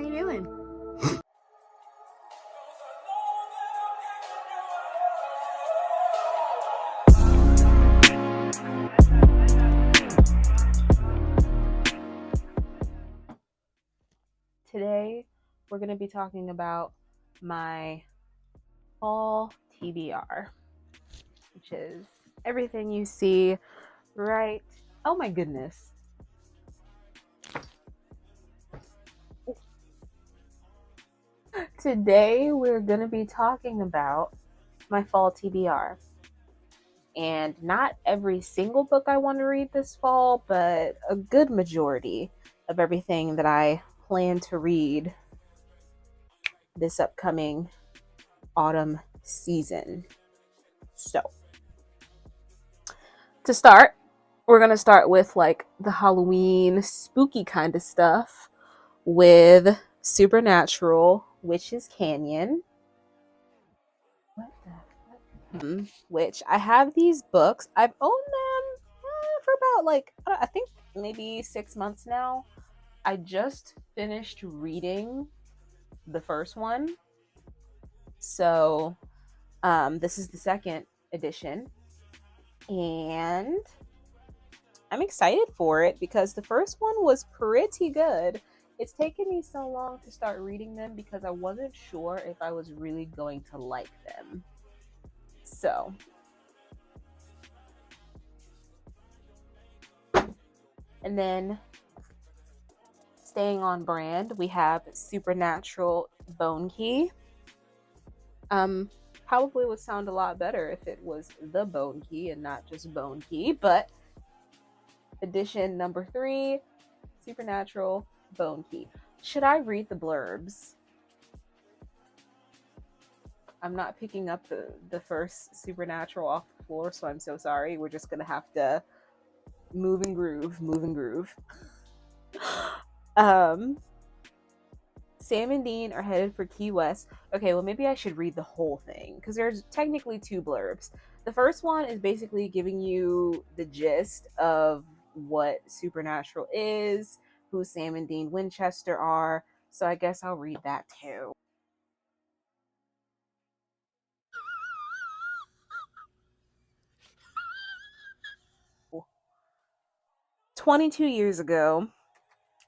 you doing? Today, we're going to be talking about my fall TBR, which is everything you see right. Oh my goodness. Today, we're going to be talking about my fall TBR. And not every single book I want to read this fall, but a good majority of everything that I plan to read this upcoming autumn season. So, to start, we're going to start with like the Halloween spooky kind of stuff with Supernatural Witch's Canyon. Which I have these books. I've owned them for about I think maybe 6 months now. I just finished reading the first one. So this is the second edition. And I'm excited for it because the first one was pretty good. It's taken me so long to start reading them because I wasn't sure if I was really going to like them. So, and then staying on brand, we have Supernatural Bone Key. Probably would sound a lot better if it was the Bone Key and not just Bone Key, but edition number 3, Supernatural Bone Key. Should I read the blurbs? I'm not picking up the first Supernatural off the floor, so I'm so sorry. We're just gonna have to move and groove. Sam and Dean are headed for Key West. Okay, well, maybe I should read the whole thing because there's technically 2 blurbs. The first one is basically giving you the gist of what Supernatural is, who Sam and Dean Winchester are. So I guess I'll read that too. Cool. 22 years ago,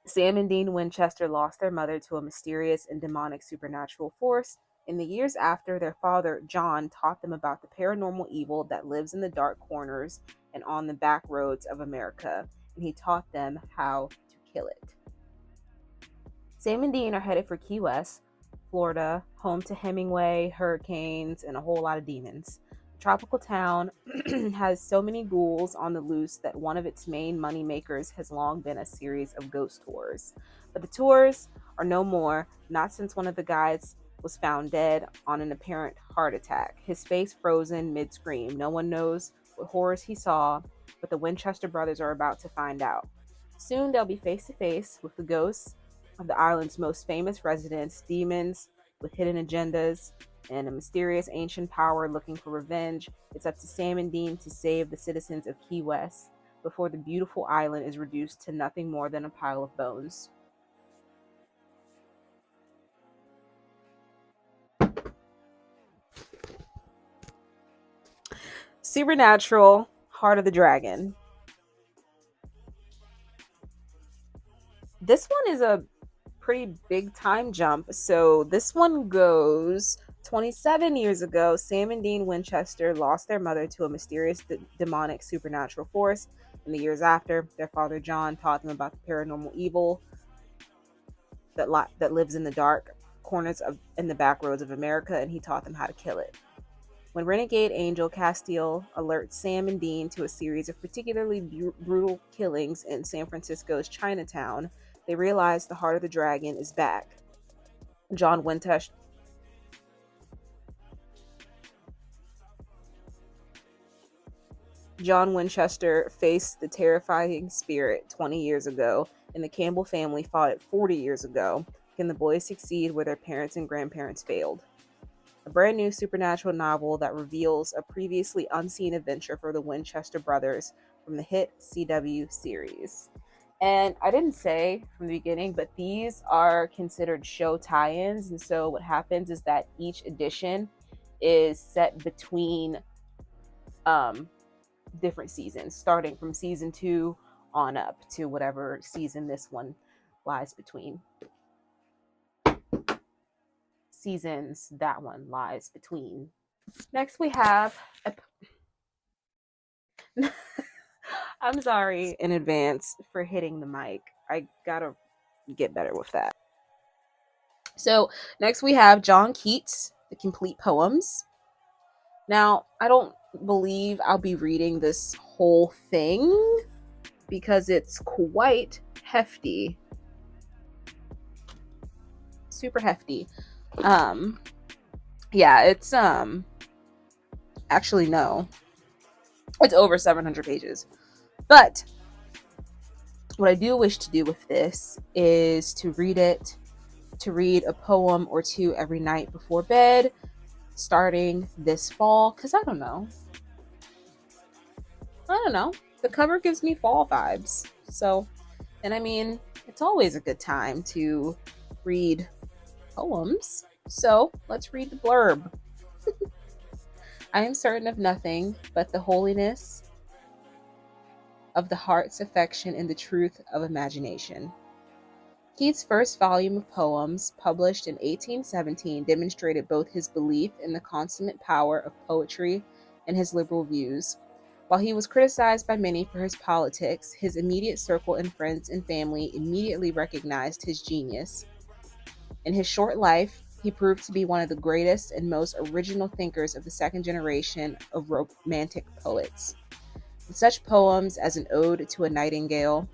Sam and Dean Winchester lost their mother to a mysterious and demonic supernatural force. In the years after, their father, John, taught them about the paranormal evil that lives in the dark corners and on the back roads of America, and he taught them how to kill it. Sam and Dean are headed for Key West, Florida, home to Hemingway, hurricanes, and a whole lot of demons. The tropical town has so many ghouls on the loose that one of its main money makers has long been a series of ghost tours. But the tours are no more, not since one of the guides was found dead on an apparent heart attack, his face frozen mid-scream. No one knows what horrors he saw, but the Winchester brothers are about to find out. Soon they'll be face to face with the ghosts of the island's most famous residents, demons with hidden agendas, and a mysterious ancient power looking for revenge. It's up to Sam and Dean to save the citizens of Key West before the beautiful island is reduced to nothing more than a pile of bones. Supernatural Heart of the Dragon. This one is a pretty big time jump. So this one goes 27 years ago. Sam and Dean Winchester lost their mother to a mysterious demonic supernatural force. In the years after, their father John taught them about the paranormal evil that lives in the dark corners of in the back roads of America, and he taught them how to kill it. When renegade angel Castiel alerts Sam and Dean to a series of particularly brutal killings in San Francisco's Chinatown, they realize the Heart of the Dragon is back. John Winchester faced the terrifying spirit 20 years ago, and the Campbell family fought it 40 years ago. Can the boys succeed where their parents and grandparents failed? A brand new supernatural novel that reveals a previously unseen adventure for the Winchester brothers from the hit CW series. And I didn't say from the beginning, but these are considered show tie-ins. And so what happens is that each edition is set between um, different seasons, starting from season 2 on up to whatever season this one lies between. Seasons that one lies between. Next, we have. I'm sorry in advance for hitting the mic. I gotta get better with that. So, next we have John Keats, The Complete Poems. Now, I don't believe I'll be reading this whole thing because it's quite hefty. Super hefty. Yeah, it's actually no. It's over 700 pages. But what I do wish to do with this is to read a poem or two every night before bed, starting this fall, because I don't know. The cover gives me fall vibes. So, and I mean, it's always a good time to read poems. So, let's read the blurb. I am certain of nothing but the holiness of the heart's affection and the truth of imagination. Keats' first volume of poems, published in 1817, demonstrated both his belief in the consummate power of poetry and his liberal views. While he was criticized by many for his politics, his immediate circle and friends and family immediately recognized his genius. In his short life, he proved to be one of the greatest and most original thinkers of the second generation of Romantic poets. With such poems as An Ode to a Nightingale,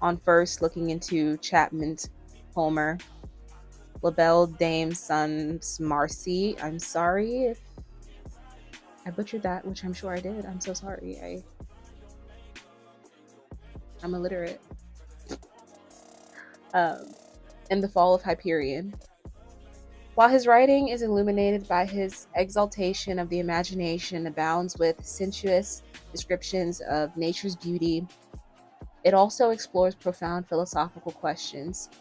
On First Looking into Chapman's Homer, La Belle Dame sans Marcy. I'm sorry if I butchered that, which I'm sure I did. I'm so sorry. I'm illiterate. And The Fall of Hyperion. While his writing is illuminated by his exaltation of the imagination, abounds with sensuous descriptions of nature's beauty, it also explores profound philosophical questions.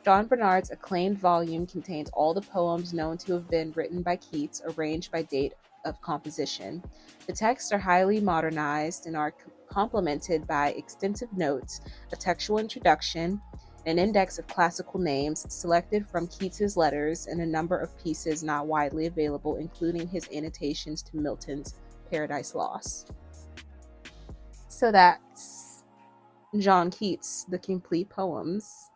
John Bernard's acclaimed volume contains all the poems known to have been written by Keats, arranged by date of composition. The texts are highly modernized and are complemented by extensive notes, a textual introduction, an index of classical names selected from Keats's letters, and a number of pieces not widely available, including his annotations to Milton's Paradise Lost. So that's John Keats, The Complete Poems.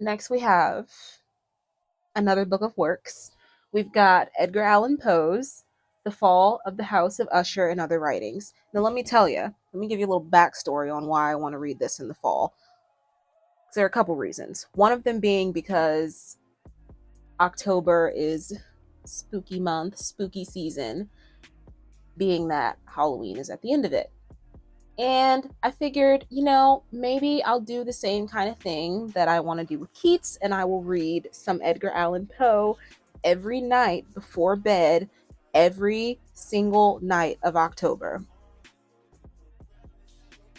Next, we have another book of works. We've got Edgar Allan Poe's The Fall of the House of Usher and Other Writings. Now, let me give you a little backstory on why I want to read this in the fall. There are a couple reasons. One of them being because October is spooky month, spooky season, being that Halloween is at the end of it. And I figured, maybe I'll do the same kind of thing that I want to do with Keats, and I will read some Edgar Allan Poe every night before bed, every single night of October.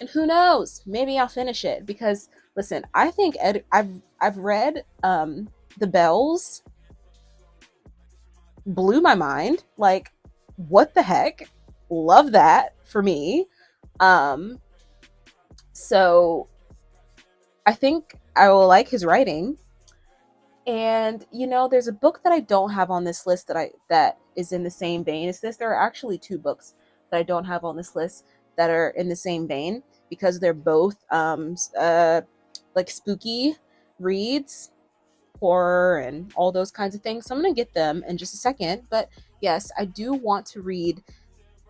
And who knows? Maybe I'll finish it because, listen, I think I've read The Bells, blew my mind. Like, what the heck? Love that for me. So I think I will like his writing. And there's a book that I don't have on this list that is in the same vein as this. There are actually two books that I don't have on this list that are in the same vein because they're both like spooky reads, horror, and all those kinds of things. So I'm gonna get them in just a second. But yes, I do want to read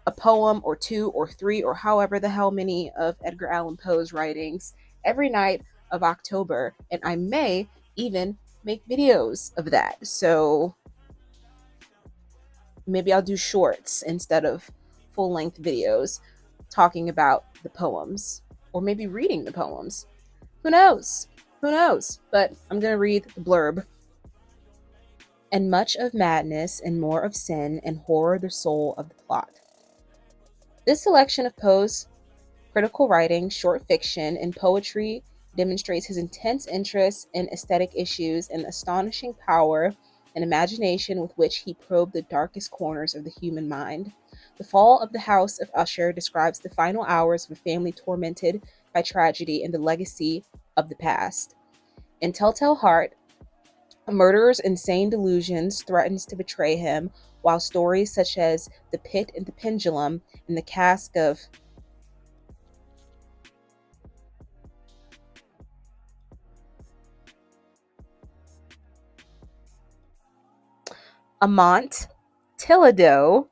a poem or two or three or however the hell many of Edgar Allan Poe's writings every night of October, and I may even make videos of that. So maybe I'll do shorts instead of full-length videos talking about the poems, or maybe reading the poems. Who knows? But I'm gonna read the blurb. and much of madness and more of sin and horror the soul of the plot. This selection of Poe's critical writing, short fiction, and poetry demonstrates his intense interest in aesthetic issues and astonishing power and imagination with which he probed the darkest corners of the human mind. The Fall of the House of Usher describes the final hours of a family tormented by tragedy and the legacy of the past. In Telltale Heart, a murderer's insane delusions threatens to betray him, while stories such as The Pit and the Pendulum and The Cask of Amont Tilladu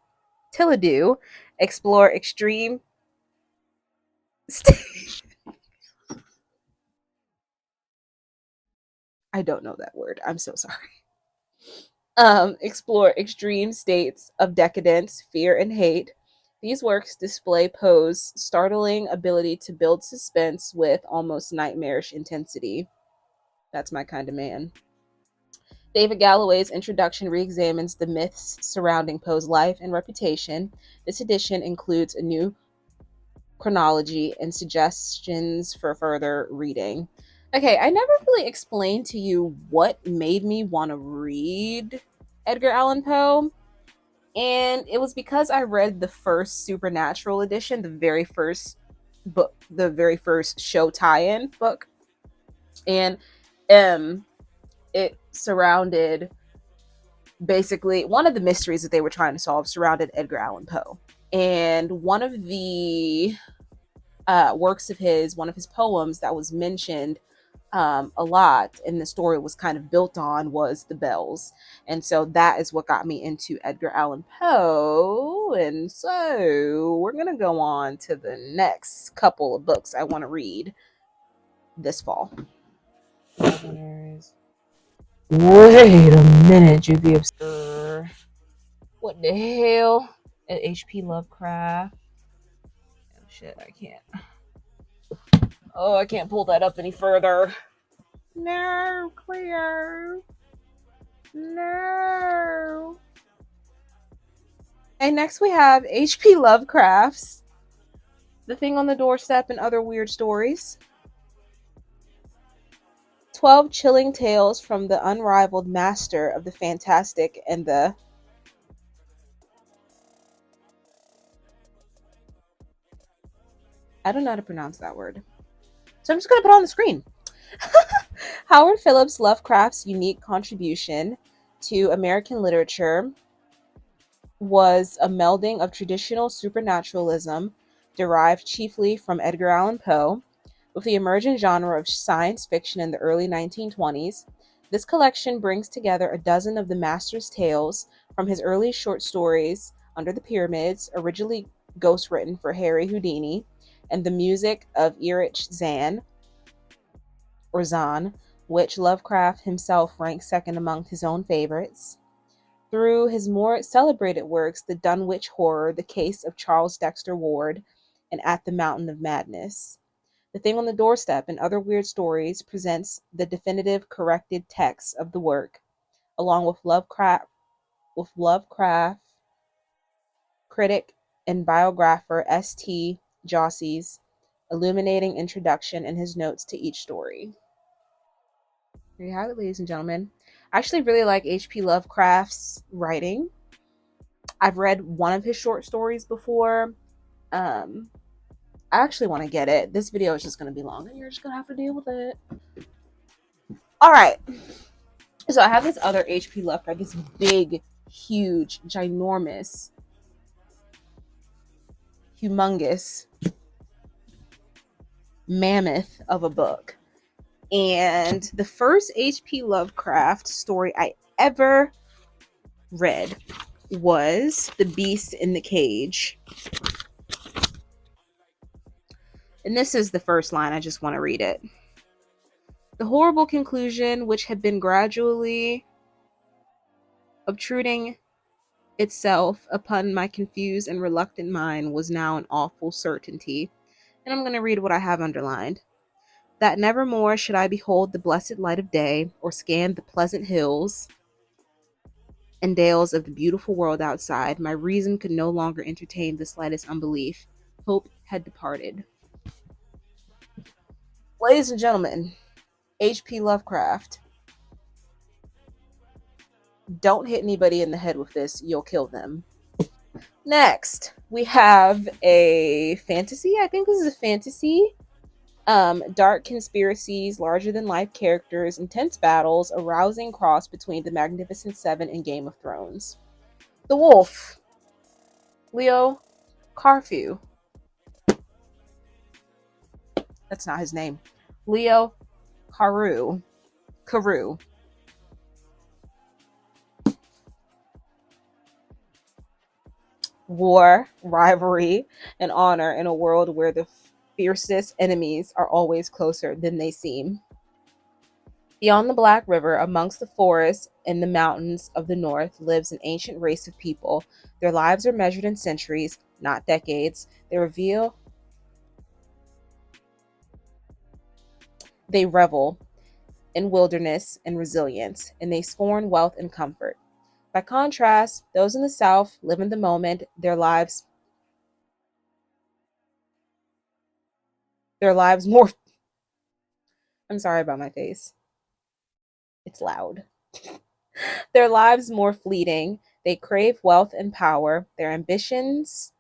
explore extreme I don't know that word. I'm so sorry. Explore extreme states of decadence, fear, and hate. These works display Poe's startling ability to build suspense with almost nightmarish intensity. That's my kind of man. David Galloway's introduction re-examines the myths surrounding Poe's life and reputation. This edition includes a new chronology and suggestions for further reading. Okay, I never really explained to you what made me want to read Edgar Allan Poe. And it was because I read the first Supernatural edition, the very first book, the very first show tie-in book. And it surrounded basically one of the mysteries that they were trying to solve surrounded Edgar Allan Poe. And one of the works of his, one of his poems that was mentioned a lot and the story was kind of built on was The Bells. And so that is what got me into Edgar Allan Poe. And so we're going to go on to the next couple of books I want to read this fall. Wait a minute, you be absurd. What the hell? At H.P. Lovecraft. Oh shit, I can't. Oh, I can't pull that up any further. No, Cleo. No. And next we have H.P. Lovecraft's The Thing on the Doorstep and Other Weird Stories. 12 chilling tales from the unrivaled master of the fantastic and the I don't know how to pronounce that word. So I'm just going to put it on the screen. Howard Phillips Lovecraft's unique contribution to American literature was a melding of traditional supernaturalism derived chiefly from Edgar Allan Poe with the emergent genre of science fiction in the early 1920s. This collection brings together a dozen of the master's tales from his early short stories Under the Pyramids, originally ghostwritten for Harry Houdini, and the music of Erich Zahn, or Zahn, which Lovecraft himself ranks second among his own favorites. Through his more celebrated works, The Dunwich Horror, The Case of Charles Dexter Ward, and At the Mountain of Madness. The Thing on the Doorstep and Other Weird Stories presents the definitive corrected text of the work, along with Lovecraft critic and biographer S.T. Jossie's illuminating introduction and his notes to each story. There you have it, ladies and gentlemen. I actually really like H.P. Lovecraft's writing. I've read one of his short stories before. I actually want to get it. This video is just going to be long and you're just going to have to deal with it. All right. So I have this other H.P. Lovecraft, this big, huge, ginormous, humongous mammoth of a book. And the first H.P. Lovecraft story I ever read was The Beast in the Cage. And this is the first line. I just want to read it. The horrible conclusion, which had been gradually obtruding itself upon my confused and reluctant mind, was now an awful certainty. And I'm going to read what I have underlined. That nevermore should I behold the blessed light of day, or scan the pleasant hills, and dales of the beautiful world outside, my reason could no longer entertain the slightest unbelief. Hope had departed. Ladies and gentlemen, H.P. Lovecraft. Don't hit anybody in the head with this, you'll kill them. Next, we have a fantasy. I think this is a fantasy. Dark conspiracies, larger than life characters, intense battles, a rousing cross between the Magnificent Seven and Game of Thrones. The Wolf, Leo Carfu. That's not his name. Leo Carew. Carew. War, rivalry, and honor in a world where the fiercest enemies are always closer than they seem. Beyond the Black River, amongst the forests and the mountains of the north, lives an ancient race of people. Their lives are measured in centuries, not decades. They revel in wilderness and resilience, and they scorn wealth and comfort. By contrast, those in the South live in the moment, their lives more I'm sorry about my face. It's loud. Their lives more fleeting. They crave wealth and power. Their ambition is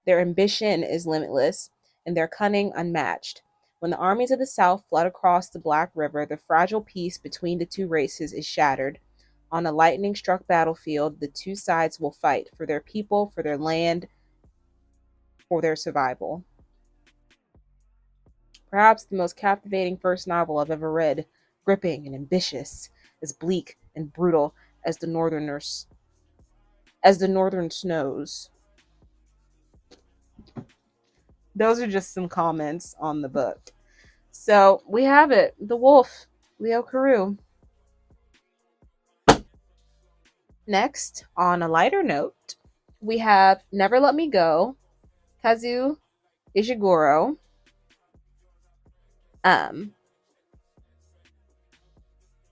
limitless, and their cunning unmatched. When the armies of the South flood across the Black River, the fragile peace between the two races is shattered. On a lightning struck battlefield, the two sides will fight for their people, for their land, for their survival. Perhaps the most captivating first novel I've ever read, gripping and ambitious, as bleak and brutal as the northern snows. Those are just some comments on the book. So we have it. The Wolf, Leo Carew. Next, on a lighter note, we have Never Let Me Go, Kazuo Ishiguro. Um,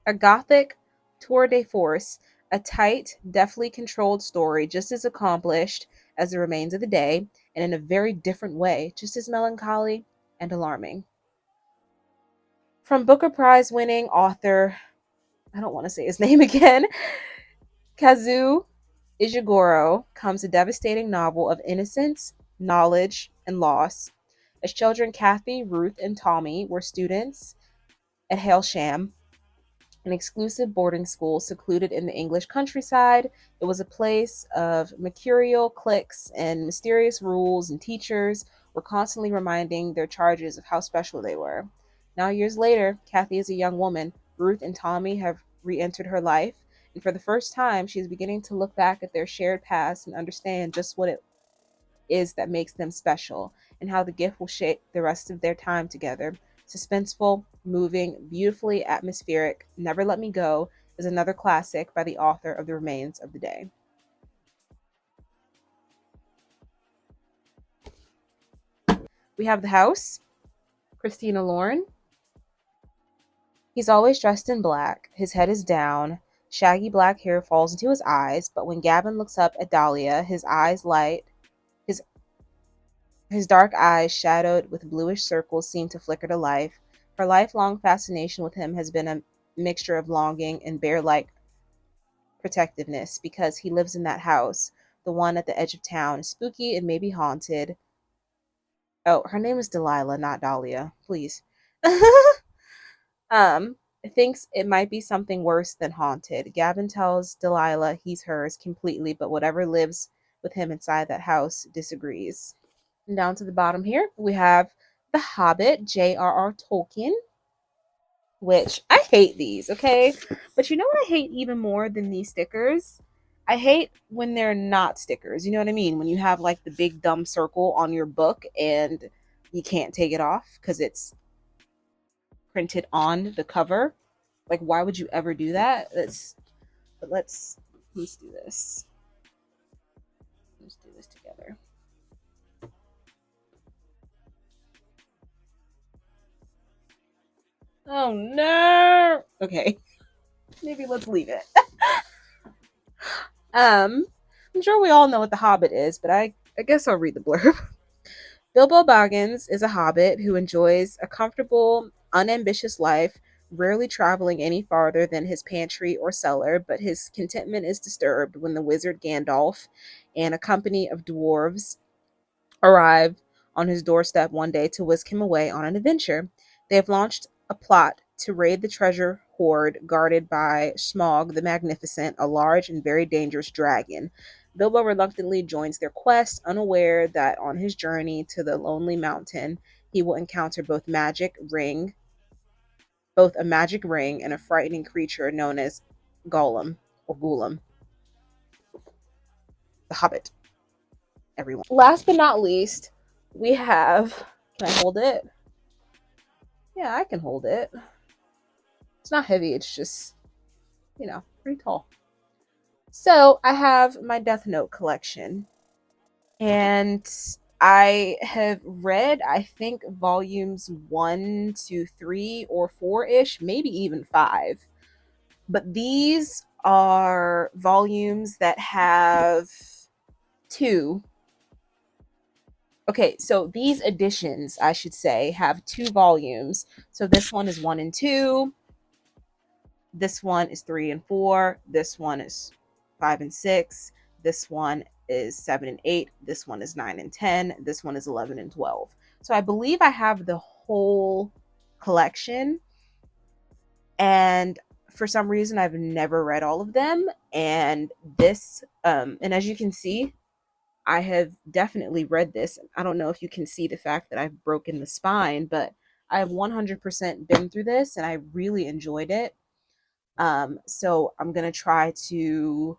a gothic tour de force, a tight, deftly controlled story just as accomplished as The Remains of the Day, and in a very different way, just as melancholy and alarming. From Booker Prize winning author, I don't want to say his name again, Kazuo Ishiguro, comes a devastating novel of innocence, knowledge, and loss. As children, Kathy, Ruth, and Tommy were students at Hailsham, an exclusive boarding school secluded in the English countryside. It was a place of mercurial cliques and mysterious rules, and teachers were constantly reminding their charges of how special they were. Now, years later, Kathy is a young woman. Ruth and Tommy have re entered her life, and for the first time, she is beginning to look back at their shared past and understand just what it is that makes them special, and how the gift will shape the rest of their time together. Suspenseful, moving, beautifully atmospheric, Never Let Me Go is another classic by the author of The Remains of the Day. We have The House, Christina Lauren. He's always dressed in black. His head is down. Shaggy black hair falls into his eyes, but when Gavin looks up at Dahlia, his eyes light. His dark eyes, shadowed with bluish circles, seem to flicker to life. Her lifelong fascination with him has been a mixture of longing and bear-like protectiveness, because he lives in that house, the one at the edge of town, spooky and maybe haunted. Oh, her name is Delilah, not Dahlia. Please. um, thinks it might be something worse than haunted. Gavin tells Delilah he's hers completely, but whatever lives with him inside that house disagrees. And down to the bottom here, we have The Hobbit, J.R.R. Tolkien, which I hate these, okay? But you know what I hate even more than these stickers? I hate when they're not stickers. You know what I mean? When you have like the big dumb circle on your book and you can't take it off because it's printed on the cover. Like, why would you ever do that? Let's do this. Let's do this together. Oh no. Okay. Maybe let's leave it. I'm sure we all know what The Hobbit is, but I guess I'll read the blurb. Bilbo Baggins is a hobbit who enjoys a comfortable, unambitious life, rarely traveling any farther than his pantry or cellar, but his contentment is disturbed when the wizard Gandalf and a company of dwarves arrive on his doorstep one day to whisk him away on an adventure. They have launched a plot to raid the treasure hoard guarded by Smaug the Magnificent, a large and very dangerous dragon. Bilbo reluctantly joins their quest, unaware that on his journey to the Lonely Mountain, he will encounter both a magic ring and a frightening creature known as Gollum or Gulum, the Hobbit. Everyone. Last but not least, we have. Can I hold it? Yeah, I can hold it. It's not heavy, it's just, pretty tall. So I have my Death Note collection. And I have read, I think, volumes 1 to 3 or 4 ish, maybe even 5. But these are volumes that have two. Okay, so these editions, I should say, have 2 volumes. So this one is 1 and 2. This one is 3 and 4. This one is 5 and 6. This one is 7 and 8. This one is 9 and 10. This one is 11 and 12. So I believe I have the whole collection. And for some reason, I've never read all of them. And and as you can see, I have definitely read this. I don't know if you can see the fact that I've broken the spine, but I have 100% been through this and I really enjoyed it. So I'm going to try to,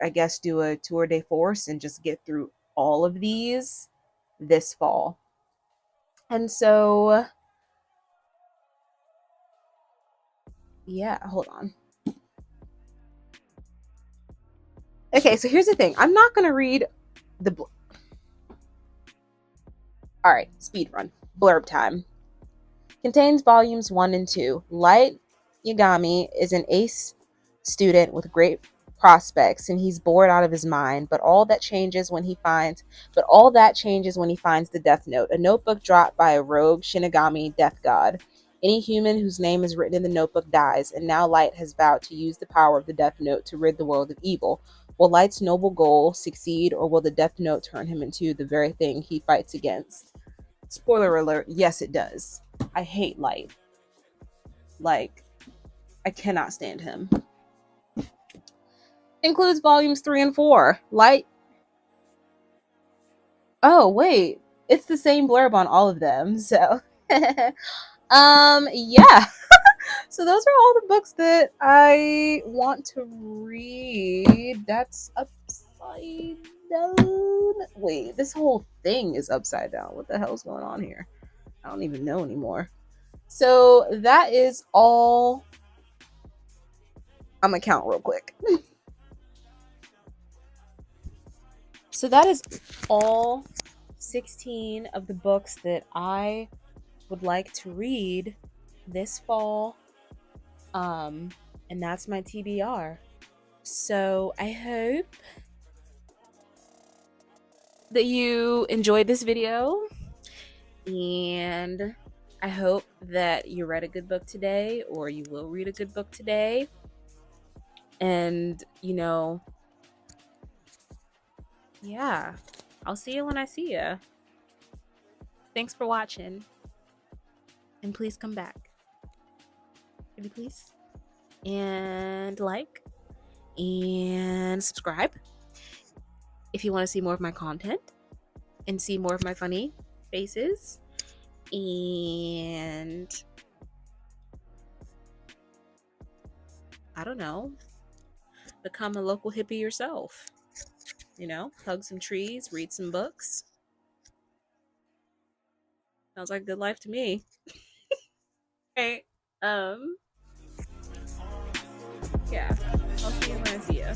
I guess, do a tour de force and just get through all of these this fall. And so, yeah, hold on. Okay, so here's the thing. I'm not going to read the. All right, speed run. Blurb time. Contains volumes 1 and 2. Light Yagami is an ace student with great prospects and he's bored out of his mind, but all that changes when he finds the Death Note, a notebook dropped by a rogue Shinigami death god. Any human whose name is written in the notebook dies, and now Light has vowed to use the power of the Death Note to rid the world of evil. Will Light's noble goal succeed, or will the Death Note turn him into the very thing he fights against? Spoiler alert, yes it does. I hate Light. Like, I cannot stand him. Includes volumes 3 and 4. Light. Oh, wait. It's the same blurb on all of them. So, yeah. So those are all the books that I want to read. That's upside down. Wait, this whole thing is upside down. What the hell's going on here? I don't even know anymore. So that is all. I'm gonna count real quick. So that is all 16 of the books that I would like to read this fall. And that's my TBR. So I hope that you enjoyed this video, and I hope that you read a good book today, or you will read a good book today. And, yeah, I'll see you when I see you. Thanks for watching. And please come back. Pretty please. And like and subscribe if you want to see more of my content and see more of my funny faces. And I don't know, become a local hippie yourself. Hug some trees, read some books. Sounds like a good life to me. Right. Yeah. I'll see you when I see you.